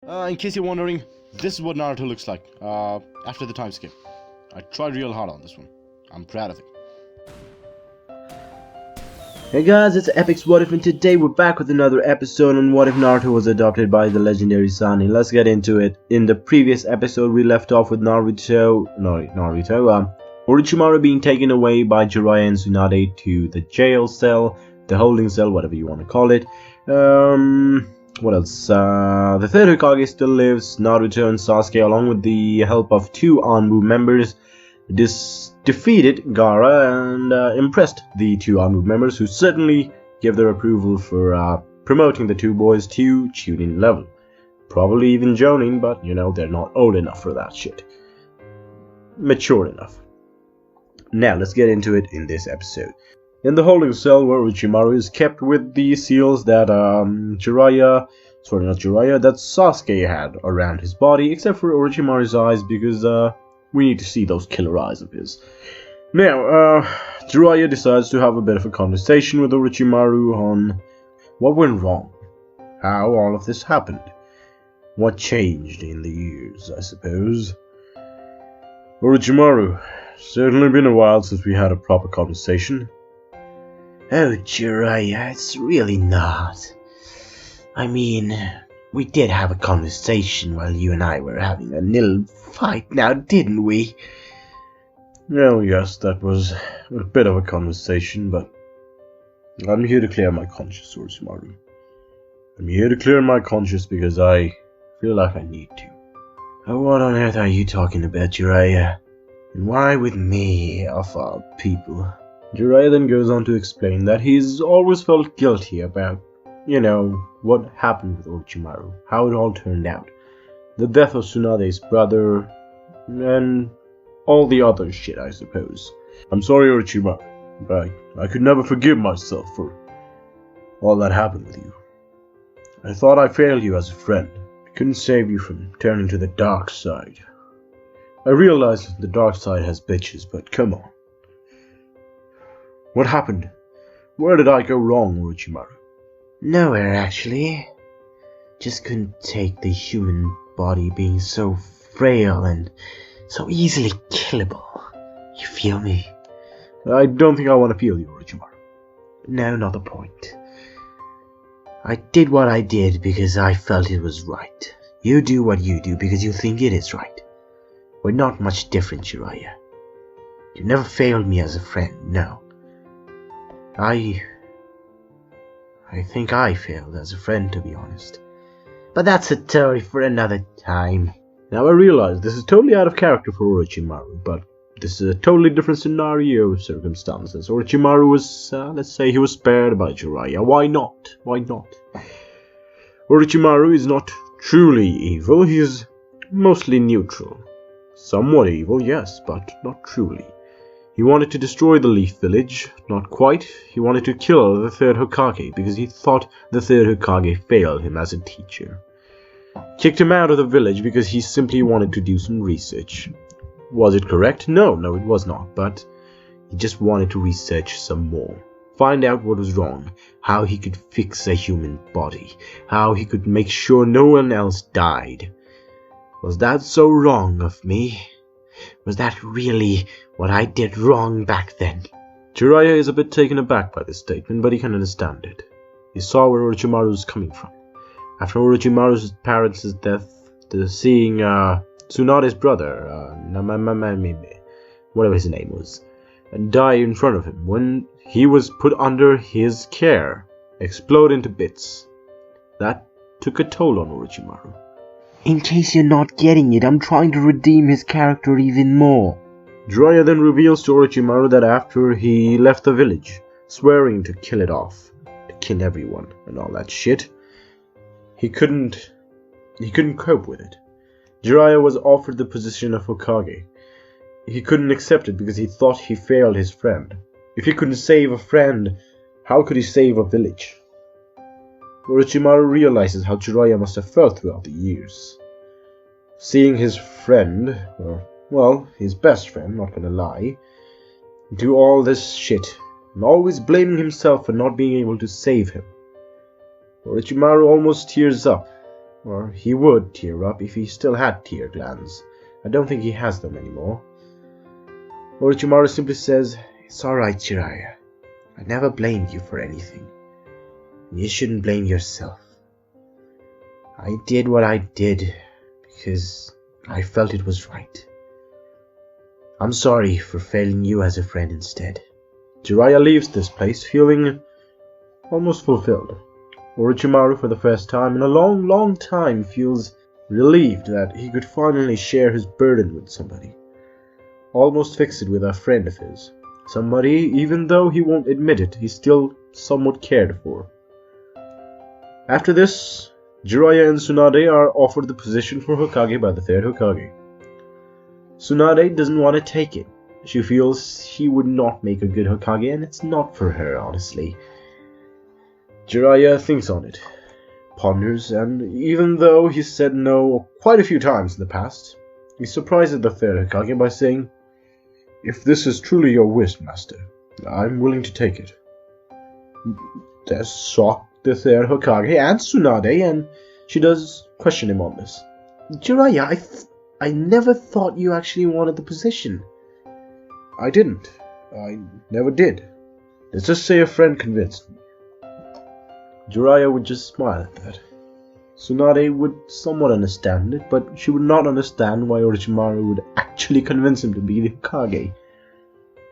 In case you're wondering, this is what Naruto looks like after the time skip. I tried real hard on this one. I'm proud of it. Hey guys, it's Epic's What If, and today we're back with another episode on what if Naruto was adopted by the legendary Sannin. Let's get into it. In the previous episode, we left off with Orochimaru being taken away by Jiraiya and Tsunade to the jail cell, the holding cell, whatever you want to call it. What else? The third Hokage still lives. Naruto and Sasuke, along with the help of two Anbu members, defeated Gaara and impressed the two Anbu members, who certainly give their approval for promoting the two boys to Chunin level. Probably even Jonin, but you know, they're not old enough for that shit. Mature enough. Now let's get into it in this episode. In the holding cell where Orochimaru is kept with the seals that that Sasuke had around his body, except for Orochimaru's eyes, because we need to see those killer eyes of his. Now, Jiraiya decides to have a bit of a conversation with Orochimaru on what went wrong, how all of this happened, what changed in the years, I suppose. Orochimaru, certainly been a while since we had a proper conversation. Oh, Jiraiya, it's really not. I mean, we did have a conversation while you and I were having a little fight now, didn't we? Well, yes, that was a bit of a conversation, but I'm here to clear my conscience, Orochimaru. I'm here to clear my conscience because I feel like I need to. Oh, what on earth are you talking about, Jiraiya? And why with me, of all people? Jiraiya then goes on to explain that he's always felt guilty about, you know, what happened with Orochimaru, how it all turned out. The death of Tsunade's brother, and all the other shit, I suppose. I'm sorry, Orochimaru, but I could never forgive myself for all that happened with you. I thought I failed you as a friend. I couldn't save you from turning to the dark side. I realize the dark side has bitches, but come on. What happened? Where did I go wrong, Orochimaru? Nowhere, actually. Just couldn't take the human body being so frail and so easily killable. You feel me? I don't think I want to feel you, Orochimaru. No, not the point. I did what I did because I felt it was right. You do what you do because you think it is right. We're not much different, Jiraiya. You never failed me as a friend, no. I think I failed as a friend, to be honest. But that's a story for another time. Now I realize this is totally out of character for Orochimaru, but this is a totally different scenario of circumstances. Orochimaru was, let's say he was spared by Jiraiya. Why not? Why not? Orochimaru is not truly evil, he is mostly neutral. Somewhat evil, yes, but not truly. He wanted to destroy the Leaf Village. Not quite. He wanted to kill the third Hokage because he thought the third Hokage failed him as a teacher. Kicked him out of the village because he simply wanted to do some research. Was it correct? No, it was not, but he just wanted to research some more. Find out what was wrong, how he could fix a human body, how he could make sure no one else died. Was that so wrong of me? Was that really what I did wrong back then? Jiraiya is a bit taken aback by this statement, but he can understand it. He saw where Orochimaru was coming from. After Orochimaru's parents' death, seeing Tsunade's brother, whatever his name was, die in front of him when he was put under his care, explode into bits. That took a toll on Orochimaru. In case you're not getting it, I'm trying to redeem his character even more. Jiraiya then reveals to Orochimaru that after he left the village, swearing to kill it off, to kill everyone and all that shit, he couldn't cope with it. Jiraiya was offered the position of Hokage. He couldn't accept it because he thought he failed his friend. If he couldn't save a friend, how could he save a village? Orochimaru realizes how Jiraiya must have felt throughout the years. Seeing his friend, well, his best friend, not gonna lie, do all this shit, and always blaming himself for not being able to save him. Orochimaru almost tears up. Or he would tear up if he still had tear glands. I don't think he has them anymore. Orochimaru simply says, It's alright, Jiraiya. I never blamed you for anything. You shouldn't blame yourself. I did what I did because I felt it was right. I'm sorry for failing you as a friend instead. Jiraiya leaves this place feeling almost fulfilled. Orochimaru, for the first time in a long time, feels relieved that he could finally share his burden with somebody. Almost fix it with a friend of his. Somebody, even though he won't admit it, he's still somewhat cared for. After this, Jiraiya and Tsunade are offered the position for Hokage by the third Hokage. Tsunade doesn't want to take it. She feels she would not make a good Hokage, and it's not for her, honestly. Jiraiya thinks on it, ponders, and even though he's said no quite a few times in the past, he surprises the third Hokage by saying, "If this is truly your wish, Master, I'm willing to take it." This shocked the third Hokage and Tsunade, and she does question him on this. Jiraiya, I never thought you actually wanted the position. I didn't. I never did. Let's just say a friend convinced me. Jiraiya would just smile at that. Tsunade would somewhat understand it, but she would not understand why Orochimaru would actually convince him to be the Hokage.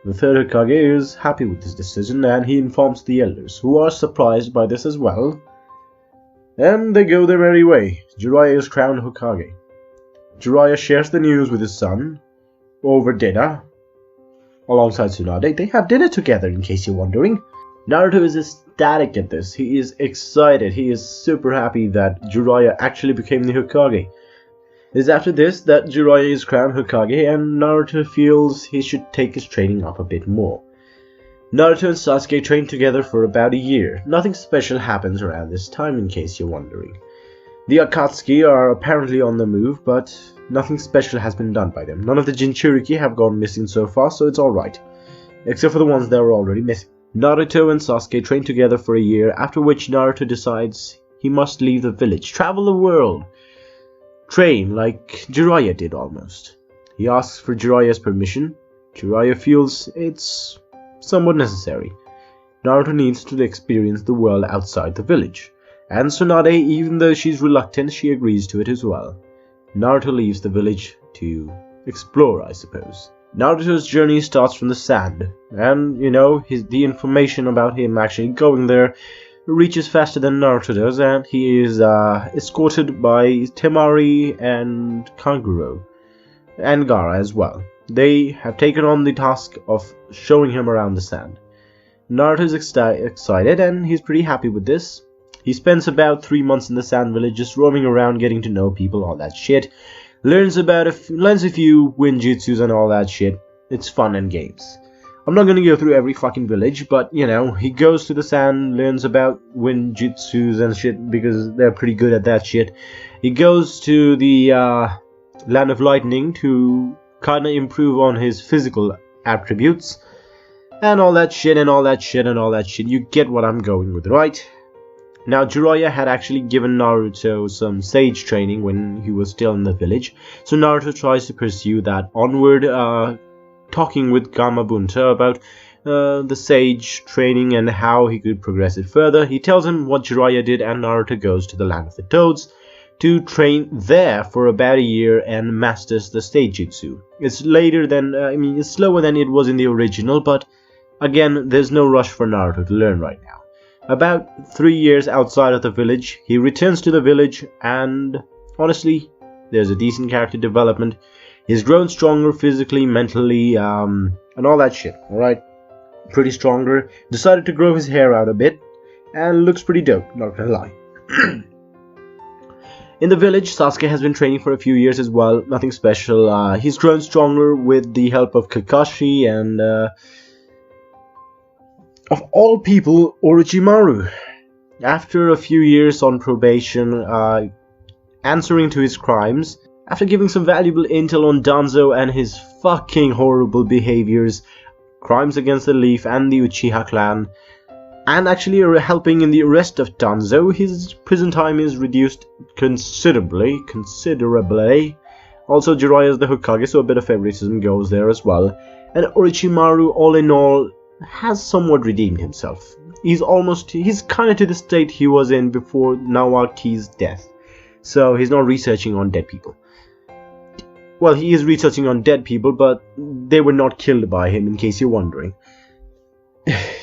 The third Hokage is happy with this decision, and he informs the elders, who are surprised by this as well. And they go their merry way. Jiraiya is crowned Hokage. Jiraiya shares the news with his son over dinner. Alongside Tsunade, they have dinner together, in case you're wondering. Naruto is ecstatic at this. He is excited. He is super happy that Jiraiya actually became the Hokage. It is after this that Jiraiya is crowned Hokage, and Naruto feels he should take his training up a bit more. Naruto and Sasuke train together for about a year. Nothing special happens around this time, in case you're wondering. The Akatsuki are apparently on the move, but nothing special has been done by them. None of the Jinchuriki have gone missing so far, so it's alright. Except for the ones that were already missing. Naruto and Sasuke train together for a year, after which Naruto decides he must leave the village, travel the world, train like Jiraiya did almost. He asks for Jiraiya's permission. Jiraiya feels it's somewhat necessary. Naruto needs to experience the world outside the village, and Tsunade, even though she's reluctant, she agrees to it as well. Naruto leaves the village to explore, I suppose. Naruto's journey starts from the sand, and, the information about him actually going there reaches faster than Naruto does, and he is escorted by Temari and Kanguro, and Gaara as well. They have taken on the task of showing him around the sand. Naruto's excited, and he's pretty happy with this. He spends about 3 months in the sand village just roaming around, getting to know people, all that shit. Learns a few wind jutsus and all that shit. It's fun and games. I'm not gonna go through every fucking village, but he goes to the sand, learns about wind jutsus and shit because they're pretty good at that shit. He goes to the land of lightning to kinda improve on his physical attributes. And all that shit and all that shit and all that shit. You get what I'm going with, right? Now, Jiraiya had actually given Naruto some sage training when he was still in the village, so Naruto tries to pursue that onward, talking with Gamabunta about the sage training and how he could progress it further. He tells him what Jiraiya did, and Naruto goes to the land of the toads to train there for about a year and masters the stage jutsu. It's it's slower than it was in the original, but again, there's no rush for Naruto to learn right now. About 3 years outside of the village, he returns to the village, and honestly, there's a decent character development. He's grown stronger physically, mentally, and all that shit, alright? Pretty stronger. Decided to grow his hair out a bit, and looks pretty dope, not gonna lie. In the village, Sasuke has been training for a few years as well, nothing special. He's grown stronger with the help of Kakashi and, of all people, Orochimaru. After a few years on probation, answering to his crimes, after giving some valuable intel on Danzo and his fucking horrible behaviors, crimes against the Leaf and the Uchiha clan, and actually helping in the arrest of Tanzo. His prison time is reduced considerably. Also, Jiraiya is the Hokage, so a bit of favoritism goes there as well. And Orochimaru, all in all, has somewhat redeemed himself. He's kind of to the state he was in before Nawaki's death. So he's not researching on dead people. Well, he is researching on dead people, but they were not killed by him, in case you're wondering.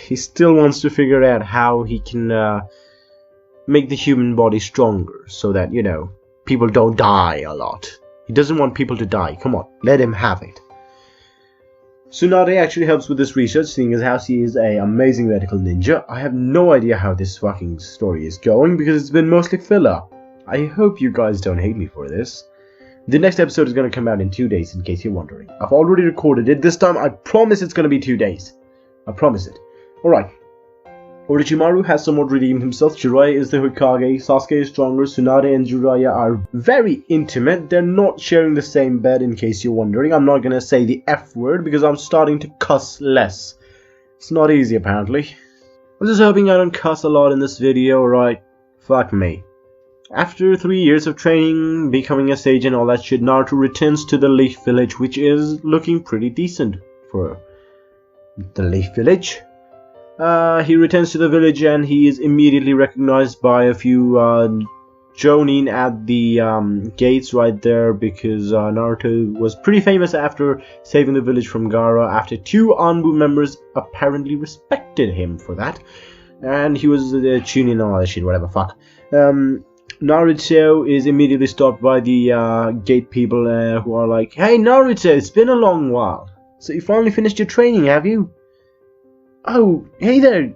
He still wants to figure out how he can make the human body stronger, so that, you know, people don't die a lot. He doesn't want people to die. Come on, let him have it. Tsunade actually helps with this research, seeing as how she is an amazing medical ninja. I have no idea how this fucking story is going, because it's been mostly filler. I hope you guys don't hate me for this. The next episode is going to come out in 2 days, in case you're wondering. I've already recorded it. This time, I promise it's going to be 2 days. I promise it. Alright. Orochimaru has somewhat redeemed himself. Jiraiya is the Hokage. Sasuke is stronger. Tsunade and Jiraiya are very intimate. They're not sharing the same bed, in case you're wondering. I'm not going to say the F word, because I'm starting to cuss less. It's not easy, apparently. I'm just hoping I don't cuss a lot in this video, right? Fuck me. After 3 years of training, becoming a sage and all that shit, Naruto returns to the Leaf Village, which is looking pretty decent for the Leaf Village. He returns to the village and he is immediately recognized by a few Jonin at the gates right there, because Naruto was pretty famous after saving the village from Gaara, after 2 Anbu members apparently respected him for that. And he was tuning in on all that shit, whatever, fuck. Naruto is immediately stopped by the gate people who are like, "Hey Naruto, it's been a long while. So you finally finished your training, have you?" "Oh, hey there,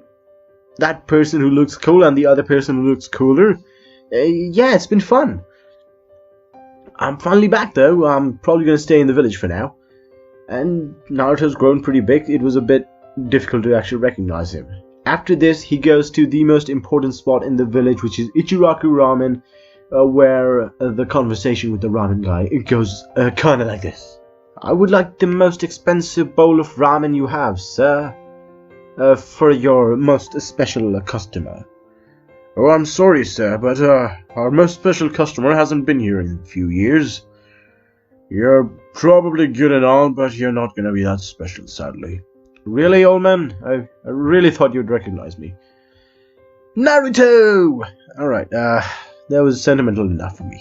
that person who looks cool and the other person who looks cooler. Yeah, it's been fun. I'm finally back though. I'm probably going to stay in the village for now." And Naruto's grown pretty big. It was a bit difficult to actually recognize him. After this, he goes to the most important spot in the village, which is Ichiraku Ramen, where the conversation with the ramen guy, it goes kind of like this. "I would like the most expensive bowl of ramen you have, sir. For your most special customer." "Oh, I'm sorry, sir, but our most special customer hasn't been here in a few years. You're probably good and all, but you're not gonna be that special, sadly." "Really, old man? I really thought you'd recognize me." Naruto! Alright, that was sentimental enough for me.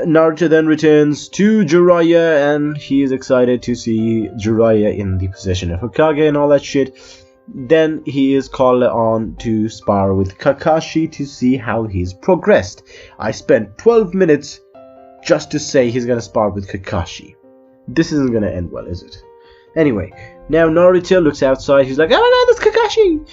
Naruto then returns to Jiraiya, and he is excited to see Jiraiya in the position of Hokage and all that shit. Then he is called on to spar with Kakashi to see how he's progressed. I spent 12 minutes just to say he's gonna spar with Kakashi. This isn't gonna end well, is it? Anyway, now Naruto looks outside. He's like, "Oh no, that's Kakashi!"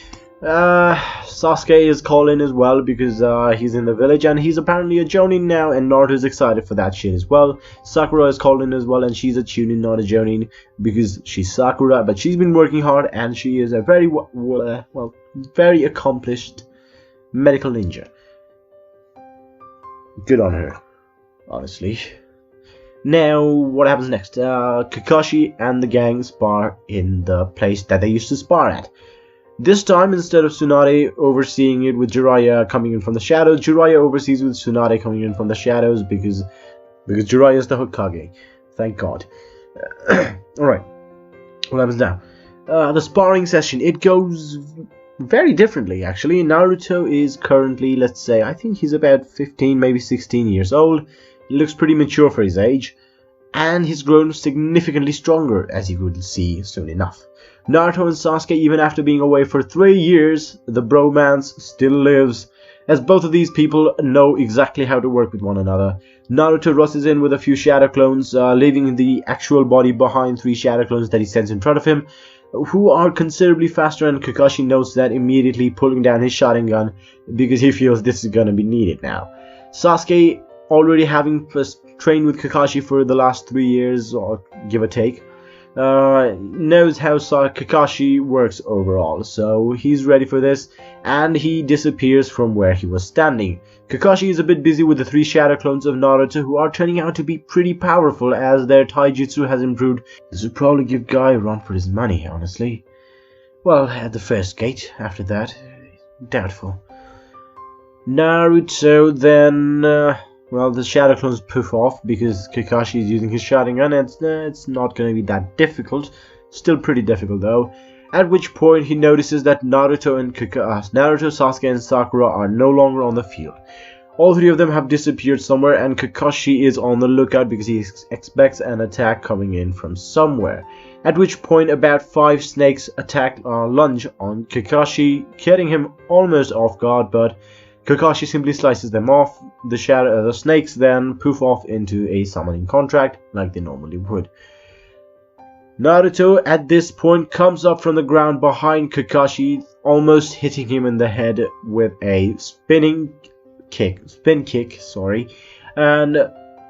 Sasuke is calling as well, because he's in the village and he's apparently a Jonin now, and Naruto's excited for that shit as well. Sakura is calling as well, and she's a Chunin, not a Jonin, because she's Sakura, but she's been working hard and she is a very very accomplished medical ninja. Good on her, honestly. Now, what happens next? Kakashi and the gang spar in the place that they used to spar at. This time, instead of Tsunade overseeing it with Jiraiya coming in from the shadows, Jiraiya oversees with Tsunade coming in from the shadows, because Jiraiya is the Hokage. Thank God. Alright, what happens now? The sparring session, it goes very differently, actually. Naruto is currently, let's say, I think he's about 15, maybe 16 years old. He looks pretty mature for his age, and he's grown significantly stronger, as you will see soon enough. Naruto and Sasuke, even after being away for 3 years, the bromance still lives, as both of these people know exactly how to work with one another. Naruto rushes in with a few shadow clones, leaving the actual body behind 3 shadow clones that he sends in front of him, who are considerably faster, and Kakashi notes that immediately, pulling down his Sharingan, because he feels this is gonna be needed now. Sasuke, already having trained with Kakashi for the last 3 years, or give or take, knows how Kakashi works overall, so he's ready for this, and he disappears from where he was standing. Kakashi is a bit busy with the 3 shadow clones of Naruto, who are turning out to be pretty powerful as their taijutsu has improved. This would probably give Guy a run for his money, honestly. Well, at the first gate. After that, doubtful. Naruto then, well, the shadow clones poof off because Kakashi is using his Sharingan, and it's not going to be that difficult. Still pretty difficult though. At which point he notices that Naruto, Sasuke and Sakura are no longer on the field. All three of them have disappeared somewhere, and Kakashi is on the lookout because he expects an attack coming in from somewhere. At which point about 5 snakes lunge on Kakashi, getting him almost off guard, but Kakashi simply slices them off. The snakes then poof off into a summoning contract like they normally would. Naruto at this point comes up from the ground behind Kakashi, almost hitting him in the head with a spin kick, and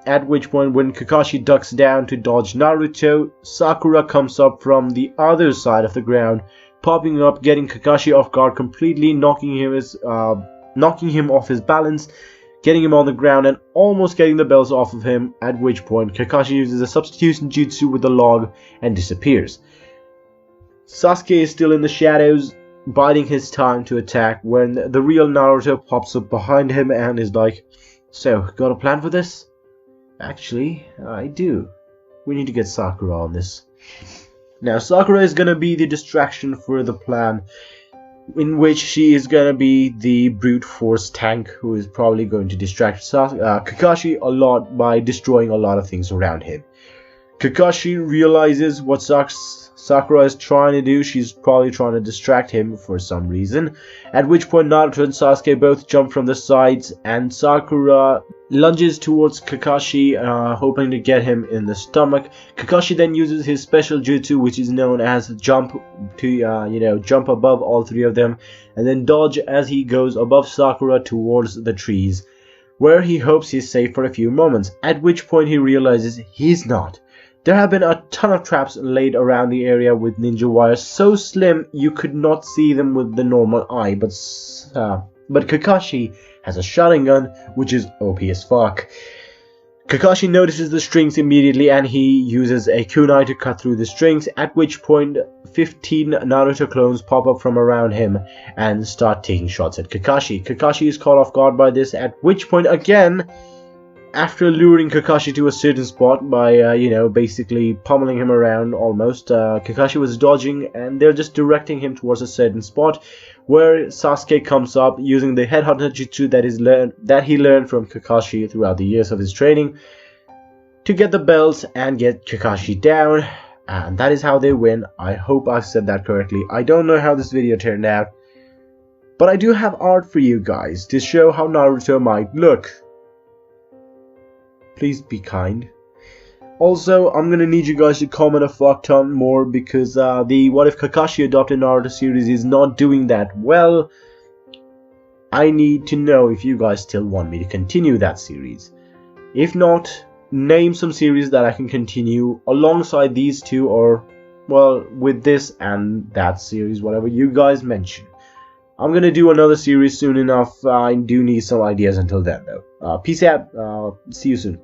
at which point when Kakashi ducks down to dodge Naruto, Sakura comes up from the other side of the ground, popping up, getting Kakashi off guard completely, knocking him off his balance, getting him on the ground and almost getting the bells off of him, at which point Kakashi uses a substitution jutsu with the log and disappears. Sasuke is still in the shadows, biding his time to attack, when the real Naruto pops up behind him and is like, "So, got a plan for this?" "Actually, I do. We need to get Sakura on this." Now, Sakura is gonna be the distraction for the plan, in which she is gonna be the brute force tank who is probably going to distract Kakashi a lot by destroying a lot of things around him. Kakashi realizes what Sakura is trying to do. She's probably trying to distract him for some reason, at which point Naruto and Sasuke both jump from the sides, and Sakura lunges towards Kakashi, hoping to get him in the stomach. Kakashi then uses his special jutsu, which is known as jump, to jump above all three of them, and then dodge as he goes above Sakura towards the trees, where he hopes he's safe for a few moments, at which point he realizes he's not. There have been a ton of traps laid around the area with ninja wires so slim you could not see them with the normal eye, but Kakashi has a Sharingan, which is OP as fuck. Kakashi notices the strings immediately and he uses a kunai to cut through the strings, at which point 15 Naruto clones pop up from around him and start taking shots at Kakashi. Kakashi is caught off guard by this, at which point again, after luring Kakashi to a certain spot by, basically pummeling him around almost, Kakashi was dodging and they're just directing him towards a certain spot where Sasuke comes up using the headhunter jutsu that he learned from Kakashi throughout the years of his training to get the belts and get Kakashi down, and that is how they win. I hope I've said that correctly. I don't know how this video turned out, but I do have art for you guys to show how Naruto might look. Please be kind. Also, I'm gonna need you guys to comment a fuck ton more because the What If Kakashi Adopted Naruto series is not doing that well. I need to know if you guys still want me to continue that series. If not, name some series that I can continue alongside these two, or, well, with this and that series, whatever you guys mention. I'm gonna do another series soon enough. I do need some ideas until then though. Peace out. See you soon.